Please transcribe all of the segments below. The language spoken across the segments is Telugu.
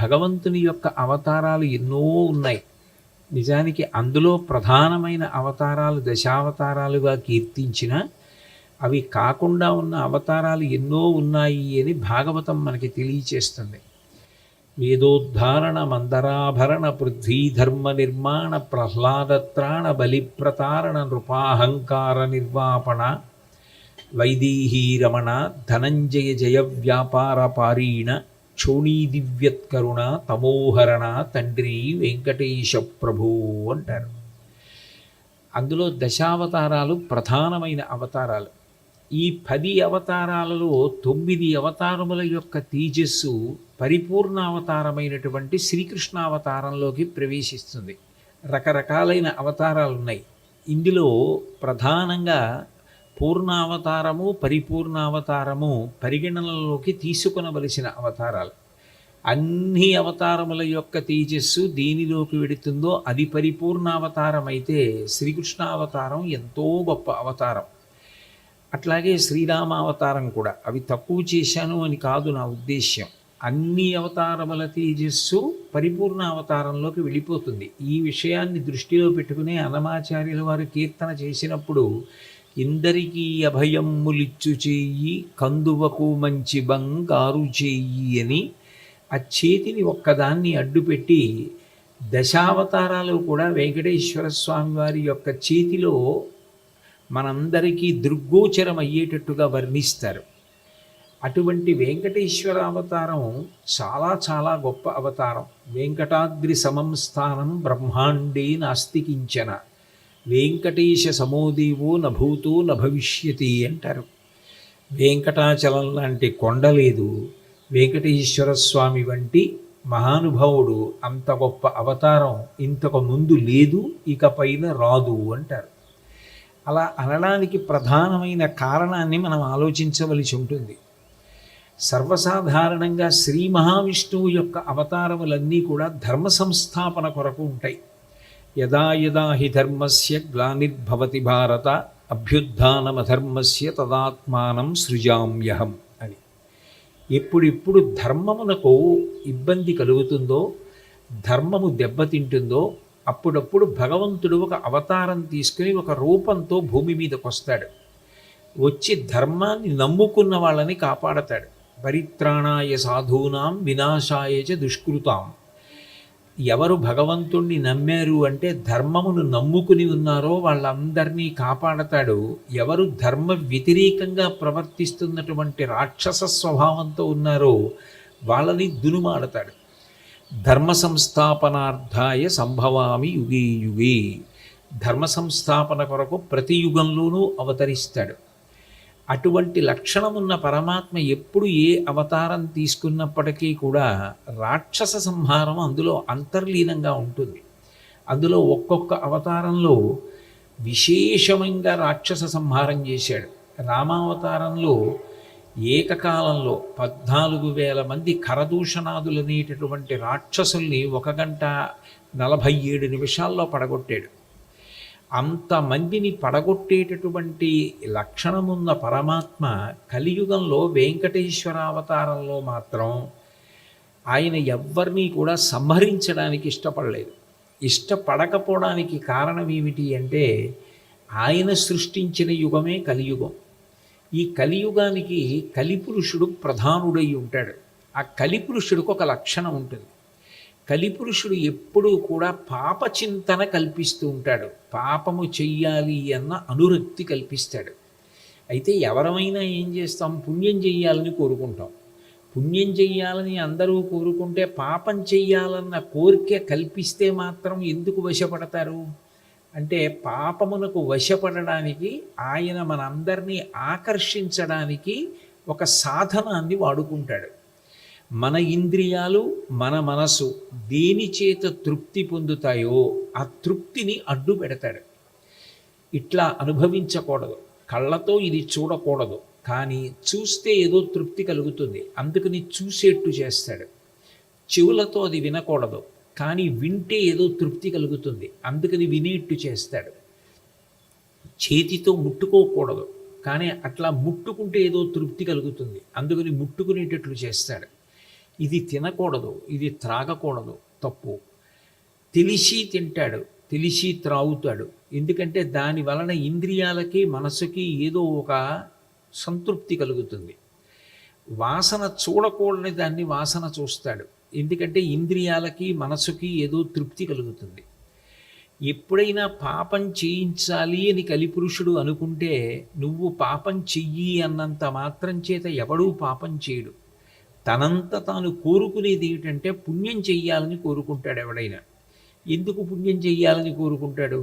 భగవంతుని యొక్క అవతారాలు ఎన్నో ఉన్నాయి. నిజానికి అందులో ప్రధానమైన అవతారాలు దశావతారాలుగా కీర్తించిన, అవి కాకుండా ఉన్న అవతారాలు ఎన్నో ఉన్నాయి అని భాగవతం మనకి తెలియచేస్తుంది. వేదోద్ధారణ మందరాభరణ పృథ్వీధర్మ నిర్మాణ ప్రహ్లాదత్రాణ బలిప్రతారణ నృపాహంకార నిర్వాపణ వైదేహీ రమణ ధనంజయ జయ వ్యాపార పారీణ క్షోణీదివ్యత్కరుణ తమోహరణ తండ్రి వెంకటేశ ప్రభు అంటారు. అందులో దశావతారాలు ప్రధానమైన అవతారాలు. ఈ 10 అవతారాలలో 9 అవతారముల యొక్క తేజస్సు పరిపూర్ణ అవతారమైనటువంటి శ్రీకృష్ణావతారంలోకి ప్రవేశిస్తుంది. రకరకాలైన అవతారాలు ఉన్నాయి. ఇందులో ప్రధానంగా పూర్ణావతారము పరిపూర్ణావతారము పరిగణనలోకి తీసుకొనవలసిన అవతారాలు. అన్ని అవతారముల యొక్క తేజస్సు దేనిలోకి వెడుతుందో అది పరిపూర్ణావతారం అయితే శ్రీకృష్ణావతారం ఎంతో గొప్ప అవతారం. అట్లాగే శ్రీరామావతారం కూడా. అవి తక్కువ చేశాను అని కాదు నా ఉద్దేశ్యం. అన్ని అవతారముల తేజస్సు పరిపూర్ణ అవతారంలోకి వెళ్ళిపోతుంది. ఈ విషయాన్ని దృష్టిలో పెట్టుకునే అన్నమాచార్యుల వారు కీర్తన చేసినప్పుడు ఇందరికీ అభయమ్ములిచ్చు చేయి కందువకు మంచి బంగారు చేయి అని ఆ చేతిని ఒక్కదాన్ని అడ్డుపెట్టి దశావతారాలు కూడా వెంకటేశ్వర స్వామి వారి యొక్క చేతిలో మనందరికీ దృగ్గోచరం అయ్యేటట్టుగా వర్ణిస్తారు. అటువంటి వెంకటేశ్వర అవతారం చాలా చాలా గొప్ప అవతారం. వెంకటాద్రి సమం స్థానం బ్రహ్మాండే నాస్తి కించన వెంకటేశ సమోదేవో నభూతో నభవిష్యతి అంటారు. వెంకటాచలం లాంటి కొండ లేదు, వెంకటేశ్వర స్వామి వంటి మహానుభావుడు అంత గొప్ప అవతారం ఇంతకు ముందు లేదు, ఇక పైన రాదు అంటారు. అలా అనడానికి ప్రధానమైన కారణాన్ని మనం ఆలోచించవలసి ఉంటుంది. సర్వసాధారణంగా శ్రీ మహావిష్ణువు యొక్క అవతారములన్నీ కూడా ధర్మ సంస్థాపన కొరకు ఉంటాయి. యదా యదా హి ధర్మస్య గ్లానిర్భవతి భారత అభ్యుత్థానమధర్మస్య తదాత్మానం సృజామ్యహం అని. ఎప్పుడెప్పుడు ధర్మమునకు ఇబ్బంది కలుగుతుందో, ధర్మము దెబ్బతింటుందో అప్పుడప్పుడు భగవంతుడు ఒక అవతారం తీసుకుని ఒక రూపంతో భూమి మీదకి వస్తాడు. వచ్చి ధర్మాన్ని నమ్ముకున్న వాళ్ళని కాపాడతాడు. పరిత్రాణాయ సాధూనాం వినాశాయ చ దుష్కృతాం. ఎవరు భగవంతుణ్ణి నమ్మారు అంటే ధర్మమును నమ్ముకుని ఉన్నారో వాళ్ళందరినీ కాపాడతాడు. ఎవరు ధర్మ వ్యతిరేకంగా ప్రవర్తిస్తున్నటువంటి రాక్షస స్వభావంతో ఉన్నారో వాళ్ళని దునుమాడతాడు. ధర్మ సంస్థాపనార్థాయ సంభవామి యుగే యుగే. ధర్మ సంస్థాపన కొరకు ప్రతి యుగంలోనూ అవతరిస్తాడు. అటువంటి లక్షణమున్న పరమాత్మ ఎప్పుడు ఏ అవతారం తీసుకున్నప్పటికీ కూడా రాక్షస సంహారం అందులో అంతర్లీనంగా ఉంటుంది. అందులో ఒక్కొక్క అవతారంలో విశేషంగా రాక్షస సంహారం చేశాడు. రామావతారంలో ఏకకాలంలో 14,000 మంది కరదూషణాదులనేటటువంటి రాక్షసుల్ని 1 గంట 47 నిమిషాల్లో పడగొట్టాడు. అంతమందిని పడగొట్టేటటువంటి లక్షణమున్న పరమాత్మ కలియుగంలో వెంకటేశ్వర అవతారంలో మాత్రం ఆయన ఎవ్వరినీ కూడా సంహరించడానికి ఇష్టపడలేదు. ఇష్టపడకపోవడానికి కారణం ఏమిటి అంటే ఆయన సృష్టించిన యుగమే కలియుగం. ఈ కలియుగానికి కలిపురుషుడు ప్రధానుడై ఉంటాడు. ఆ కలిపురుషుడికి ఒక లక్షణం ఉంటుంది. కలిపురుషుడు ఎప్పుడూ కూడా పాపచింతన కల్పిస్తూ ఉంటాడు. పాపము చెయ్యాలి అన్న అనురక్తి కల్పిస్తాడు. అయితే ఎవరమైనా ఏం చేస్తాం? పుణ్యం చెయ్యాలని కోరుకుంటాం. పుణ్యం చెయ్యాలని అందరూ కోరుకుంటే పాపం చెయ్యాలన్న కోరిక కల్పిస్తే మాత్రం ఎందుకు వశపడతారు అంటే పాపమునకు వశపడడానికి ఆయన మనందరినీ ఆకర్షించడానికి ఒక సాధనాన్ని వాడుకుంటాడు. మన ఇంద్రియాలు మన మనసు దేని చేత తృప్తి పొందుతాయో ఆ తృప్తిని అడ్డు పెడతాడు. ఇట్లా అనుభవించకూడదు, కళ్ళతో ఇది చూడకూడదు, కానీ చూస్తే ఏదో తృప్తి కలుగుతుంది, అందుకని చూసేట్టు చేస్తాడు. చెవులతో అది వినకూడదు, కానీ వింటే ఏదో తృప్తి కలుగుతుంది, అందుకని వినేట్టు చేస్తాడు. చేతితో ముట్టుకోకూడదు, కానీ అట్లా ముట్టుకుంటే ఏదో తృప్తి కలుగుతుంది, అందుకని ముట్టుకునేటట్లు చేస్తాడు. ఇది తినకూడదు, ఇది త్రాగకూడదు, తప్పు. తెలిసి తింటాడు, తెలిసి త్రాగుతాడు. ఎందుకంటే దాని వలన ఇంద్రియాలకి మనసుకి ఏదో ఒక సంతృప్తి కలుగుతుంది. వాసన చూడకూడని దాన్ని వాసన చూస్తాడు, ఎందుకంటే ఇంద్రియాలకి మనసుకి ఏదో తృప్తి కలుగుతుంది. ఎప్పుడైనా పాపం చేయించాలి అని కలిపురుషుడు అనుకుంటే నువ్వు పాపం చెయ్యి అన్నంత మాత్రం చేత ఎవడూ పాపం చేయడు. తనంత తాను కోరుకునేది ఏమిటంటే పుణ్యం చెయ్యాలని కోరుకుంటాడు ఎవడైనా. ఎందుకు పుణ్యం చెయ్యాలని కోరుకుంటాడు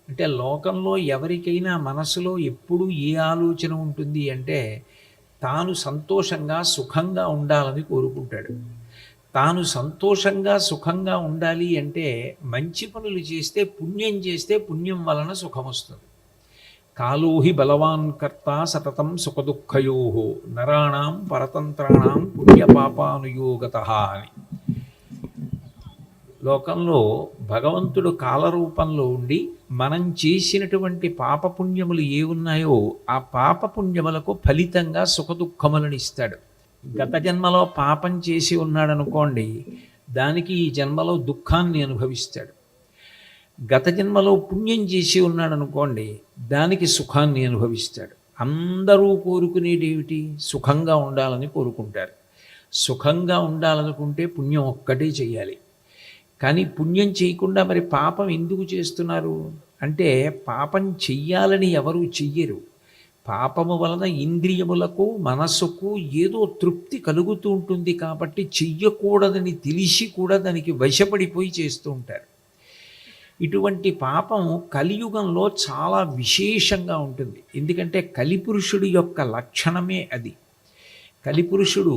అంటే, లోకంలో ఎవరికైనా మనసులో ఎప్పుడూ ఏ ఆలోచన ఉంటుంది అంటే తాను సంతోషంగా సుఖంగా ఉండాలని కోరుకుంటాడు. తాను సంతోషంగా సుఖంగా ఉండాలి అంటే మంచి పనులు చేస్తే, పుణ్యం చేస్తే పుణ్యం వలన సుఖం వస్తుంది. కాలోహి బలవాన్ కర్త సతతం సుఖదుఃఖయో నరాణం పరతంత్రాణం పుణ్యపాపానుయోగత అని. లోకంలో భగవంతుడు కాలరూపంలో ఉండి మనం చేసినటువంటి పాపపుణ్యములు ఏ ఉన్నాయో ఆ పాపపుణ్యములకు ఫలితంగా సుఖదుఖములను ఇస్తాడు. గత జన్మలో పాపం చేసి ఉన్నాడనుకోండి, దానికి ఈ జన్మలో దుఃఖాన్ని అనుభవిస్తాడు. గత జన్మలో పుణ్యం చేసి ఉన్నాడనుకోండి, దానికి సుఖాన్ని అనుభవిస్తాడు. అందరూ కోరుకునేది ఏమిటి? సుఖంగా ఉండాలని కోరుకుంటారు. సుఖంగా ఉండాలనుకుంటే పుణ్యం ఒక్కటే చెయ్యాలి. కానీ పుణ్యం చేయకుండా మరి పాపం ఎందుకు చేస్తున్నారు అంటే, పాపం చెయ్యాలని ఎవరూ చెయ్యరు. పాపము వలన ఇంద్రియములకు మనస్సుకు ఏదో తృప్తి కలుగుతూ ఉంటుంది కాబట్టి చెయ్యకూడదని తెలిసి కూడా దానికి వశపడిపోయి చేస్తూ ఉంటారు. ఇటువంటి పాపం కలియుగంలో చాలా విశేషంగా ఉంటుంది. ఎందుకంటే కలిపురుషుడి యొక్క లక్షణమే అది. కలిపురుషుడు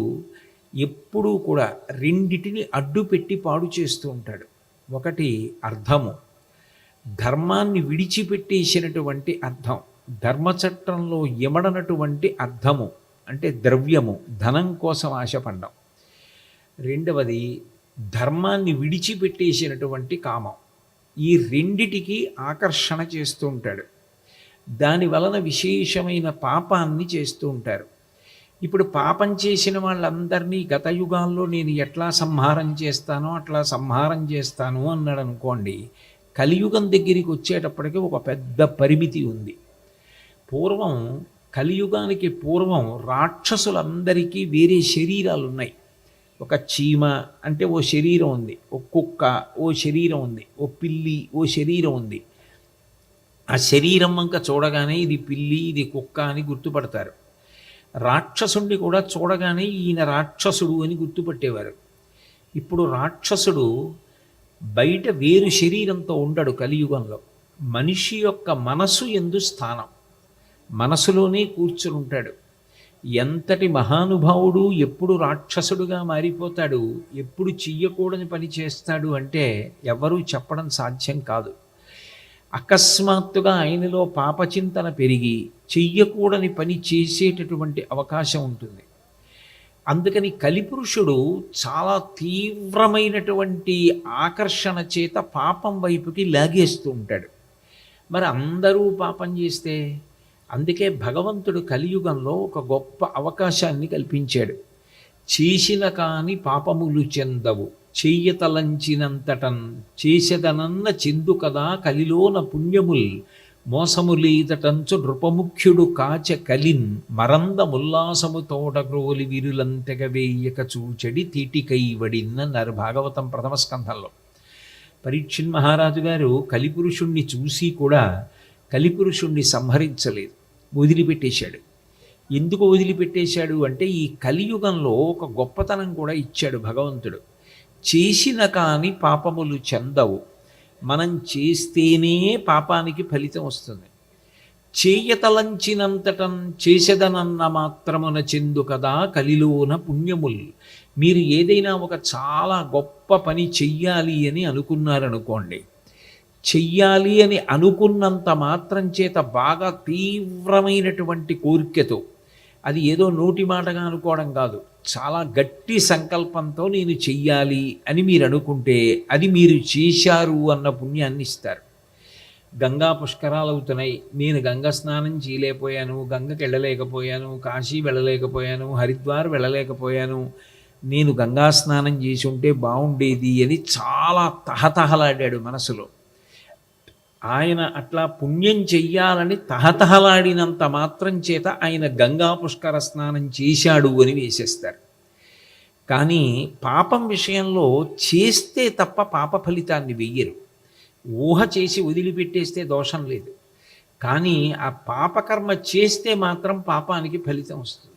ఎప్పుడూ కూడా రెండిటిని అడ్డుపెట్టి పాడు చేస్తూ ఉంటాడు. ఒకటి అర్థము, ధర్మాన్ని విడిచిపెట్టేసినటువంటి అర్థం, ధర్మచట్రంలో ఎమడనటువంటి అర్థము అంటే ద్రవ్యము, ధనం కోసం ఆశపడ్డం. రెండవది ధర్మాన్ని విడిచిపెట్టేసినటువంటి కామం. ఈ రెండిటికి ఆకర్షణ చేస్తూ ఉంటాడు. దాని వలన విశేషమైన పాపాన్ని చేస్తూ ఉంటారు. ఇప్పుడు పాపం చేసిన వాళ్ళందరినీ గత యుగాల్లో నేను ఎట్లా సంహారం చేస్తానో అట్లా సంహారం చేస్తాను అన్నాడు అనుకోండి, కలియుగం దగ్గరికి వచ్చేటప్పటికి ఒక పెద్ద పరిమితి ఉంది. పూర్వం, కలియుగానికి పూర్వం రాక్షసులందరికీ వేరే శరీరాలు ఉన్నాయి. ఒక చీమ అంటే ఓ శరీరం ఉంది, ఓ కుక్క ఓ శరీరం ఉంది, ఓ పిల్లి ఓ శరీరం ఉంది. ఆ శరీరం వంక చూడగానే ఇది పిల్లి ఇది కుక్క అని గుర్తుపడతారు. రాక్షసుడిని కూడా చూడగానే ఈయన రాక్షసుడు అని గుర్తుపట్టేవారు. ఇప్పుడు రాక్షసుడు బయట వేరు శరీరంతో ఉండడు. కలియుగంలో మనిషి యొక్క మనసు యందు స్థానం, మనసులోనే కూర్చుని ఉంటాడు. ఎంతటి మహానుభావుడు ఎప్పుడు రాక్షసుడుగా మారిపోతాడు, ఎప్పుడు చెయ్యకూడని పని చేస్తాడు అంటే ఎవరూ చెప్పడం సాధ్యం కాదు. అకస్మాత్తుగా ఆయనలో పాపచింతన పెరిగి చెయ్యకూడని పని చేసేటటువంటి అవకాశం ఉంటుంది. అందుకని కలిపురుషుడు చాలా తీవ్రమైనటువంటి ఆకర్షణ చేత పాపం వైపుకి లాగేస్తూ ఉంటాడు. మరి అందరూ పాపం చేస్తే, అందుకే భగవంతుడు కలియుగంలో ఒక గొప్ప అవకాశాన్ని కల్పించాడు. చేసిన కాని పాపములు చెందవు, చెయ్యతలంచినంతటన్ చేసెదనన్న చెందు కదా కలిలోన పుణ్యముల్ మోసములీదటంచు నృపముఖ్యుడు కాచ కలిన్ మరందముల్లాసము తోటగ్రోలి విరులంతెగ వేయక చూచెడి తీటికైవడిన్నన్నారు భాగవతం ప్రథమ స్కంధంలో. పరీక్షిన్ మహారాజు గారు కలిపురుషుణ్ణి చూసి కూడా కలిపురుషుణ్ణి సంహరించలేదు, వదిలిపెట్టేశాడు. ఎందుకు వదిలిపెట్టేశాడు అంటే, ఈ కలియుగంలో ఒక గొప్పతనం కూడా ఇచ్చాడు భగవంతుడు. చేసిన కాని పాపములు చెందవు, మనం చేస్తేనే పాపానికి ఫలితం వస్తుంది. చేయతలంచినంతటం చేసెదనన్న మాత్రమున చెందు కదా కలిలోన పుణ్యముల్. మీరు ఏదైనా ఒక చాలా గొప్ప పని చెయ్యాలి అని అనుకున్నారనుకోండి, చెయ్యాలి అని అనుకున్నంత మాత్రం చేత బాగా తీవ్రమైనటువంటి కోరికతో, అది ఏదో నోటి మాటగా అనుకోవడం కాదు, చాలా గట్టి సంకల్పంతో నేను చెయ్యాలి అని మీరు అనుకుంటే అది మీరు చేశారు అన్న పుణ్యాన్ని ఇస్తారు. గంగా పుష్కరాలు అవుతున్నాయి, నేను గంగ స్నానం చేయలేకపోయాను, గంగకి వెళ్ళలేకపోయాను, కాశీ వెళ్ళలేకపోయాను, హరిద్వార్ వెళ్ళలేకపోయాను, నేను గంగా స్నానం చేసి ఉంటే బాగుండేది అని చాలా తహతహలాడాడు మనసులో. ఆయన అట్లా పుణ్యం చెయ్యాలని తహతహలాడినంత మాత్రం చేత ఆయన గంగా పుష్కర స్నానం చేశాడు అని వేసేస్తారు. కానీ పాపం విషయంలో చేస్తే తప్ప పాప ఫలితాన్ని వెయ్యరు. ఊహ చేసి వదిలిపెట్టేస్తే దోషం లేదు. కానీ ఆ పాపకర్మ చేస్తే మాత్రం పాపానికి ఫలితం వస్తుంది.